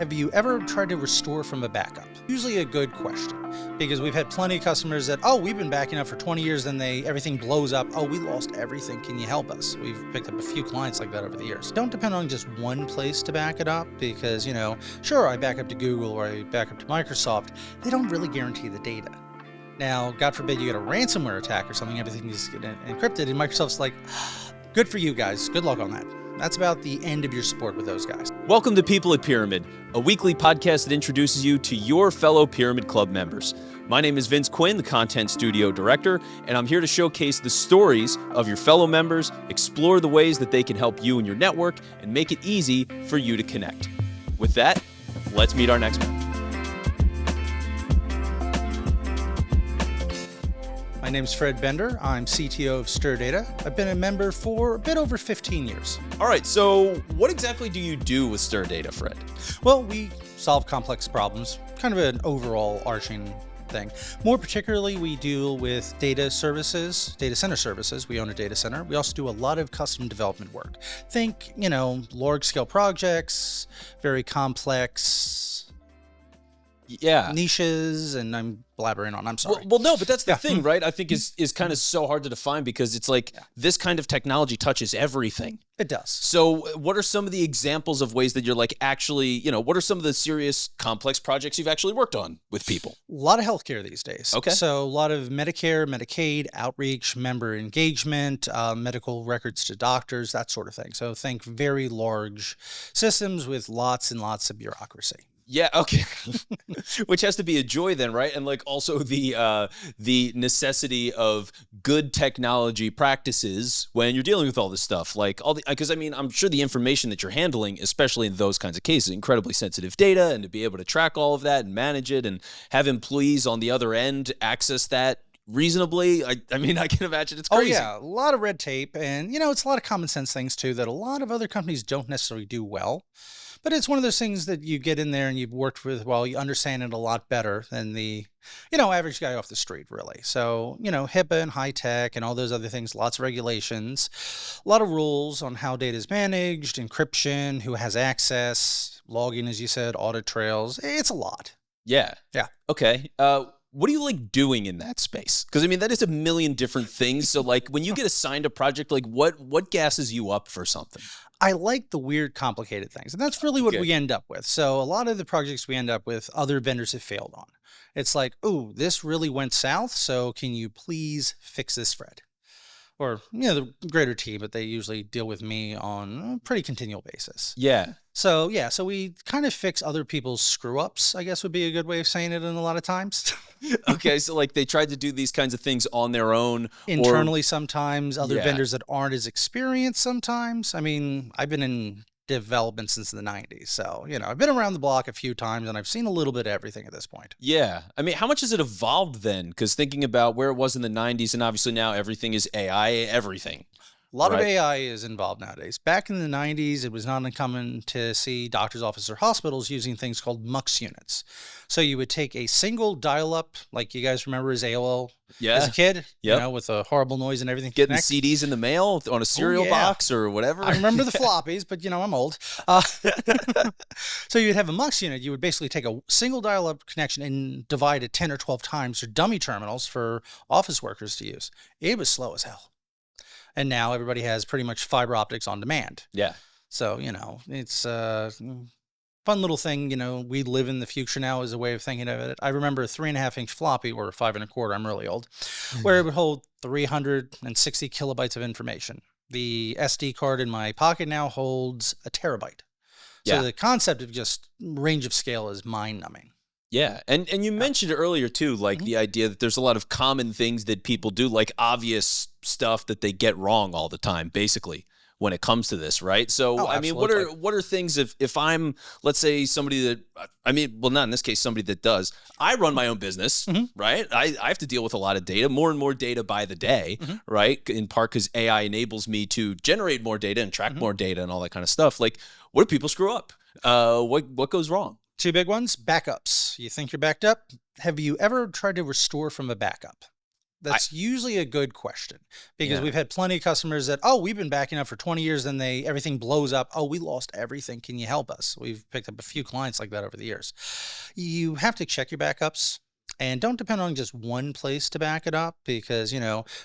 Have you ever tried to restore from a backup? Usually a good question, because we've had plenty of customers that, oh, we've been backing up for 20 years, then everything blows up. Oh, we lost everything. Can you help us? We've picked up a few clients like that over the years. Don't depend on just one place to back it up because, sure, I back up to Google or I back up to Microsoft. They don't really guarantee the data. Now, God forbid you get a ransomware attack or something, everything needs to get encrypted, and Microsoft's like, good for you guys. Good luck on that. That's about the end of your support with those guys. Welcome to People at Pyramid, a weekly podcast that introduces you to your fellow Pyramid Club members. My name is Vince Quinn, the Content Studio Director, and I'm here to showcase the stories of your fellow members, explore the ways that they can help you and your network, and make it easy for you to connect. With that, let's meet our next member. My name's Fred Bender. I'm CTO of StirrData. I've been a member for a bit over 15 years. All right, so what exactly do you do with StirrData, Fred? Well, we solve complex problems, kind of an overall arching thing. More particularly, we deal with data services, data center services. We own a data center. We also do a lot of custom development work. Think, large scale projects, very complex niches, and I'm blabbering on. I'm sorry. Well, no, but that's the thing, right? I think is kind of so hard to define because it's like this kind of technology touches everything. It does. So what are some of the examples of ways that you're like actually, what are some of the serious complex projects you've actually worked on with people? A lot of healthcare these days. Okay. So a lot of Medicare, Medicaid, outreach, member engagement, medical records to doctors, that sort of thing. So think very large systems with lots and lots of bureaucracy. Yeah, okay. Which has to be a joy then, right? And like also the necessity of good technology practices when you're dealing with all this stuff. Like because I'm sure the information that you're handling, especially in those kinds of cases, incredibly sensitive data, and to be able to track all of that and manage it and have employees on the other end access that reasonably, I can imagine it's crazy. Oh yeah, a lot of red tape, and it's a lot of common sense things too that a lot of other companies don't necessarily do well. But it's one of those things that you get in there and you've worked with, you understand it a lot better than the, average guy off the street, really. So, HIPAA and high tech and all those other things, lots of regulations, a lot of rules on how data is managed, encryption, who has access, logging, as you said, audit trails. It's a lot. Yeah. Yeah. Okay. What do you like doing in that space? Because that is a million different things. So like when you get assigned a project, like what gasses you up for something? I like the weird, complicated things. And that's really what we end up with. So a lot of the projects we end up with, other vendors have failed on. It's like, ooh, this really went south. So can you please fix this, Fred? Or, the greater team, but they usually deal with me on a pretty continual basis. Yeah. So we kind of fix other people's screw-ups, I guess would be a good way of saying it in a lot of times. Okay, so like they tried to do these kinds of things on their own. Internally sometimes, other vendors that aren't as experienced sometimes. I've been in development since the 90s. So, I've been around the block a few times and I've seen a little bit of everything at this point. Yeah. How much has it evolved then? Because thinking about where it was in the 90s and obviously now everything is AI, everything. A lot of AI is involved nowadays. Back in the 90s, it was not uncommon to see doctor's offices or hospitals using things called MUX units. So you would take a single dial-up, like you guys remember as AOL as a kid, with a horrible noise and everything. Getting the CDs in the mail on a cereal box or whatever. I remember the floppies, but I'm old. So you'd have a MUX unit. You would basically take a single dial-up connection and divide it 10 or 12 times for dummy terminals for office workers to use. It was slow as hell. And now everybody has pretty much fiber optics on demand. Yeah. So, it's a fun little thing. We live in the future now as a way of thinking of it. I remember a 3.5-inch floppy, or 5 1/4, I'm really old, where it would hold 360 kilobytes of information. The SD card in my pocket now holds a terabyte. So the concept of just range of scale is mind-numbing. Yeah. And you mentioned earlier too, like the idea that there's a lot of common things that people do, like obvious stuff that they get wrong all the time, basically, when it comes to this, right? So, what are things if I'm, let's say somebody that, not in this case, somebody that does, I run my own business, right? I have to deal with a lot of data, more and more data by the day, right? In part because AI enables me to generate more data and track more data and all that kind of stuff. Like, what do people screw up? What goes wrong? Two big ones, backups. You think you're backed up? Have you ever tried to restore from a backup? That's usually a good question because we've had plenty of customers that, oh, we've been backing up for 20 years and everything blows up. Oh, we lost everything. Can you help us? We've picked up a few clients like that over the years. You have to check your backups and don't depend on just one place to back it up because,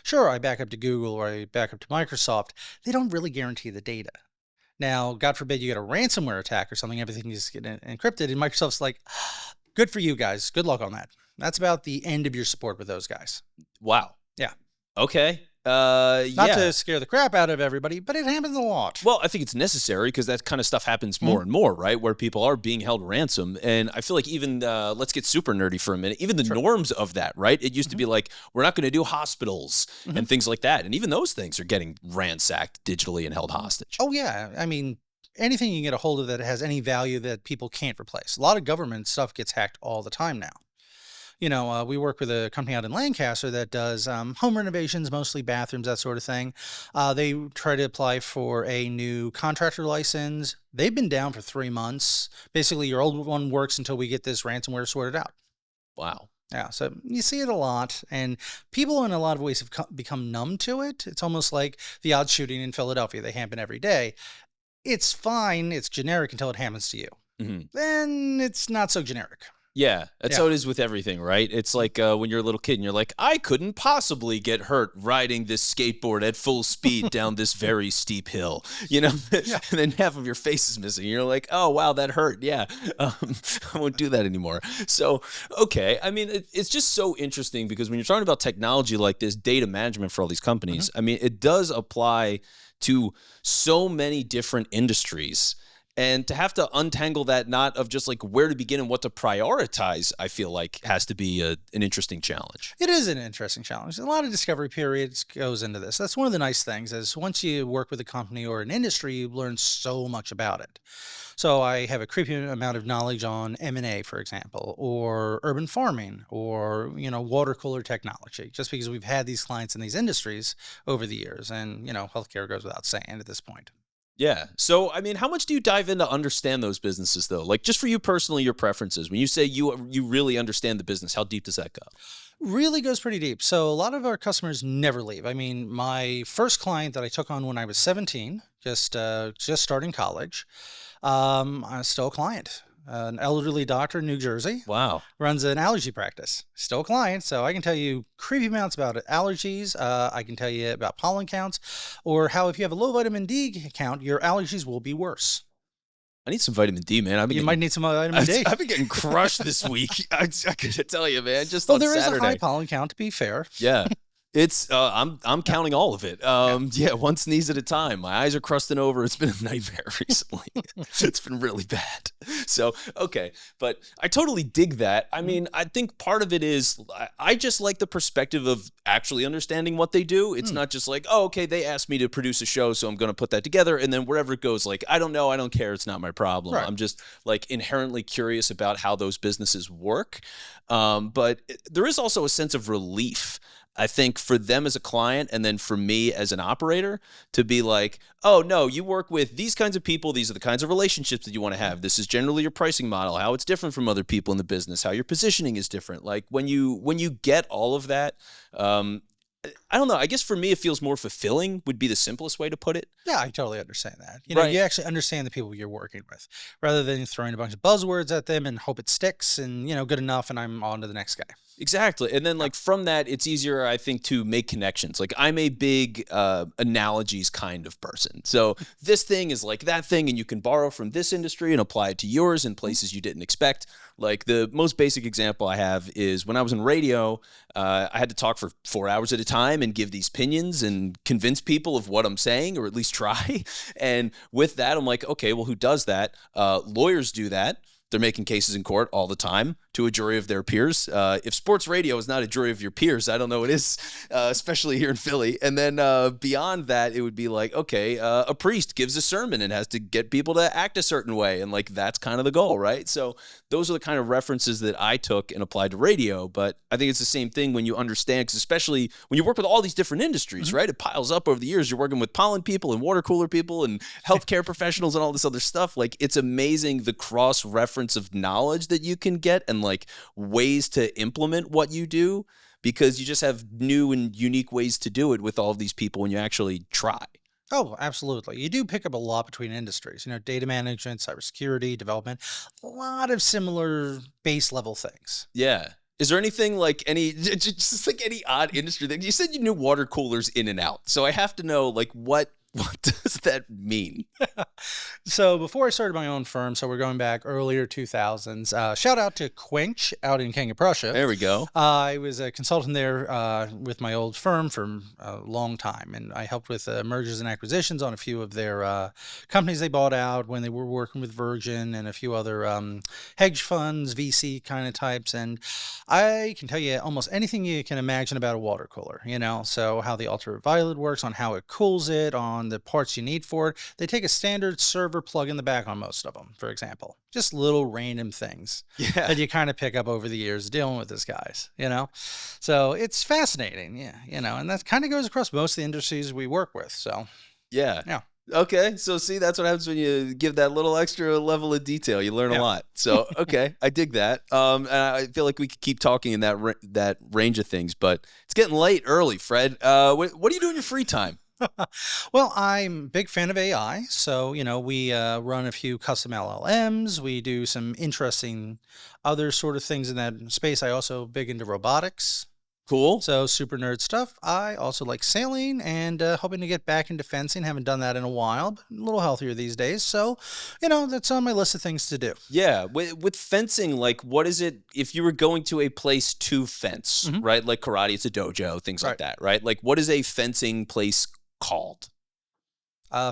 sure, I back up to Google or I back up to Microsoft. They don't really guarantee the data. Now, God forbid you get a ransomware attack or something, everything is getting encrypted, and Microsoft's like, good for you guys. Good luck on that. That's about the end of your support with those guys. Wow. Yeah. Okay. Not to scare the crap out of everybody, but it happens a lot. Well, I think it's necessary because that kind of stuff happens more and more, right? Where people are being held ransom. And I feel like even, let's get super nerdy for a minute, even the norms of that, right? It used to be like, we're not going to do hospitals and things like that. And even those things are getting ransacked digitally and held hostage. Oh, yeah. I mean, anything you can get a hold of that has any value that people can't replace. A lot of government stuff gets hacked all the time now. We work with a company out in Lancaster that does home renovations, mostly bathrooms, that sort of thing. They try to apply for a new contractor license. They've been down for 3 months. Basically, your old one works until we get this ransomware sorted out. Wow. Yeah, so you see it a lot, and people in a lot of ways have become numb to it. It's almost like the odd shooting in Philadelphia. They happen every day. It's fine. It's generic until it happens to you. Then it's not so generic. Yeah, that's how it is with everything, right? It's like when you're a little kid and you're like, I couldn't possibly get hurt riding this skateboard at full speed down this very steep hill, and then half of your face is missing. You're like, oh, wow, that hurt. Yeah, I won't do that anymore. So, okay. I mean, it's just so interesting because when you're talking about technology like this, data management for all these companies, I mean, it does apply to so many different industries. And to have to untangle that knot of just like where to begin and what to prioritize, I feel like has to be an interesting challenge. It is an interesting challenge. A lot of discovery periods goes into this. That's one of the nice things is once you work with a company or an industry, you learn so much about it. So I have a creepy amount of knowledge on M&A, for example, or urban farming or, water cooler technology, just because we've had these clients in these industries over the years. And, healthcare goes without saying at this point. Yeah. So, I mean, how much do you dive in to understand those businesses, though? Like, just for you personally, your preferences. When you say you really understand the business, how deep does that go? Really goes pretty deep. So a lot of our customers never leave. I mean, my first client that I took on when I was 17, just starting college, I'm still a client. An elderly doctor in New Jersey. Wow. Runs an allergy practice. Still a client, so I can tell you creepy amounts about allergies. I can tell you about pollen counts, or how if you have a low vitamin D count, your allergies will be worse. I need some vitamin D, man. You might need some vitamin D. I've been getting crushed this week. I gotta tell you, man. Just well, on there Saturday. is a high pollen count, to be fair. Yeah. It's I'm counting all of it. One sneeze at a time. My eyes are crusting over. It's been a nightmare recently. It's been really bad. So, okay. But I totally dig that. I mean, I think part of it is I just like the perspective of actually understanding what they do. It's not just like, oh, okay, they asked me to produce a show, so I'm going to put that together. And then wherever it goes, like, I don't know. I don't care. It's not my problem. Right. I'm just like inherently curious about how those businesses work. But there is also a sense of relief, I think, for them as a client and then for me as an operator to be like, oh, no, you work with these kinds of people. These are the kinds of relationships that you want to have. This is generally your pricing model, how it's different from other people in the business, how your positioning is different. Like when you get all of that, I don't know. I guess for me, it feels more fulfilling would be the simplest way to put it. Yeah, I totally understand that. Right. You actually understand the people you're working with rather than throwing a bunch of buzzwords at them and hope it sticks and, good enough and I'm on to the next guy. Exactly. And then like from that, it's easier, I think, to make connections. Like I'm a big analogies kind of person. So this thing is like that thing and you can borrow from this industry and apply it to yours in places you didn't expect. Like the most basic example I have is when I was in radio, I had to talk for 4 hours at a time and give these opinions and convince people of what I'm saying, or at least try. And with that, I'm like, okay, well, who does that? Lawyers do that. They're making cases in court all the time to a jury of their peers. If sports radio is not a jury of your peers, I don't know what is, especially here in Philly. And then beyond that, it would be like, okay, a priest gives a sermon and has to get people to act a certain way. And like, that's kind of the goal, right? So those are the kind of references that I took and applied to radio. But I think it's the same thing when you understand, because especially when you work with all these different industries, right? It piles up over the years. You're working with pollen people and water cooler people and healthcare professionals and all this other stuff. Like it's amazing the cross reference of knowledge that you can get and like ways to implement what you do, because you just have new and unique ways to do it with all of these people when you actually try. Oh, absolutely. You do pick up a lot between industries, data management, cybersecurity, development, a lot of similar base level things. Yeah. Is there anything like just like any odd industry that you said you knew water coolers in and out? So I have to know, like, what does that mean? So before I started my own firm, so we're going back earlier 2000s, shout out to Quench out in King of Prussia. There we go. I was a consultant there with my old firm for a long time, and I helped with mergers and acquisitions on a few of their companies they bought out when they were working with Virgin and a few other hedge funds, VC kind of types. And I can tell you almost anything you can imagine about a water cooler, so how the ultraviolet works, on how it cools it, on the parts you need for it. They take a standard server plug in the back on most of them, for example. Just little random things that you kind of pick up over the years dealing with these guys, So it's fascinating, and that kind of goes across most of the industries we work with. So, yeah. Okay, so see, that's what happens when you give that little extra level of detail. You learn a lot. So, okay, I dig that. And I feel like we could keep talking in that range of things, but it's getting late early, Fred. What do you do in your free time? Well, I'm a big fan of AI. So, we run a few custom LLMs. We do some interesting other sort of things in that space. I also big into robotics. Cool. So super nerd stuff. I also like sailing and hoping to get back into fencing. Haven't done that in a while, but a little healthier these days. So, that's on my list of things to do. Yeah. With fencing, like, what is it, if you were going to a place to fence, right? Like karate, it's a dojo, things like that, right? Like, what is a fencing place called?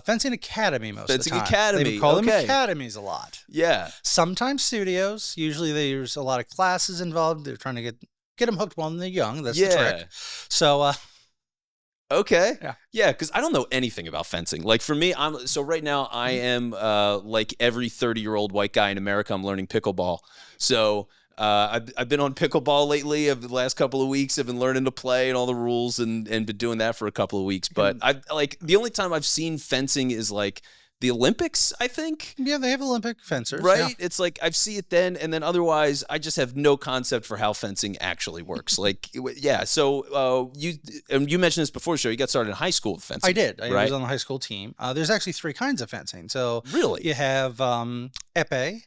Fencing Academy most of the time. Fencing Academy. They would call them academies a lot. Yeah. Sometimes studios. Usually there's a lot of classes involved. They're trying to get them hooked while they're young. That's the trick. So, okay. Yeah, because I don't know anything about fencing. Like, for me, right now I am like every 30-year-old white guy in America. I'm learning pickleball. So I've been on pickleball lately. Of the last couple of weeks, I've been learning to play and all the rules, and been doing that for a couple of weeks. But the only time I've seen fencing is like the Olympics, I think. Yeah, they have Olympic fencers. Right? Yeah. It's like I see it then, and then otherwise I just have no concept for how fencing actually works. Like, yeah. So you mentioned this before, so you got started in high school with fencing. I did. I was on the high school team. There's actually 3 kinds of fencing. So really, you have épée.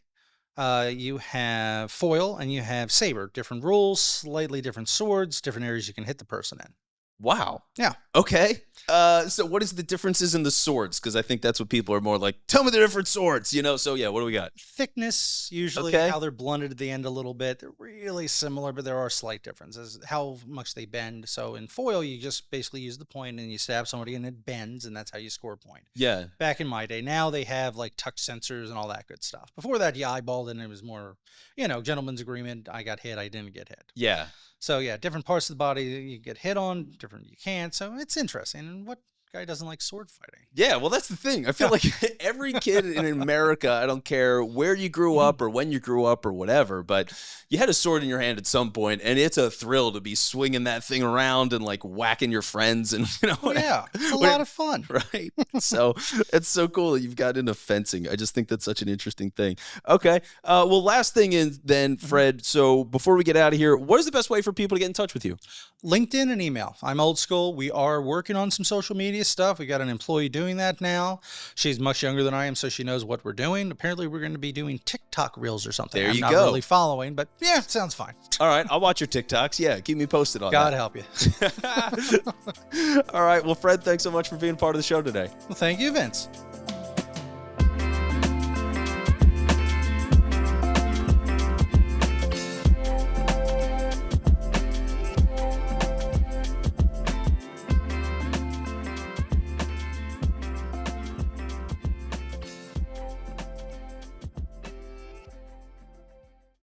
You have foil, and you have saber. Different rules, slightly different swords, different areas you can hit the person in. Wow. Yeah. Okay. So what is the differences in the swords? Because I think that's what people are more like, tell me the different swords, So yeah, what do we got? Thickness, usually how they're blunted at the end a little bit. They're really similar, but there are slight differences. How much they bend. So in foil, you just basically use the point and you stab somebody and it bends, and that's how you score a point. Yeah. Back in my day, now they have like touch sensors and all that good stuff. Before that, you eyeballed and it was more, gentleman's agreement. I got hit, I didn't get hit. Yeah. So yeah, different parts of the body you get hit on, different you can't. So it's interesting. And what guy doesn't like sword fighting? Yeah, well, that's the thing. I feel like every kid in America, I don't care where you grew up or when you grew up or whatever, but you had a sword in your hand at some point, and it's a thrill to be swinging that thing around and like whacking your friends, and it's a lot of fun, right? So it's so cool that you've got into fencing. I just think that's such an interesting thing. Okay, well, last thing is then, Fred. So before we get out of here, what is the best way for people to get in touch with you? LinkedIn and email. I'm old school. We are working on some social media stuff. We got an employee doing that now. She's much younger than I am, so she knows what we're doing. Apparently, we're going to be doing TikTok reels or something. There you go. I'm not really following, but yeah, it sounds fine. All right, I'll watch your TikToks. Yeah, keep me posted on God that. help you. All right, well, Fred, thanks so much for being part of the show today. Well, thank you, Vince.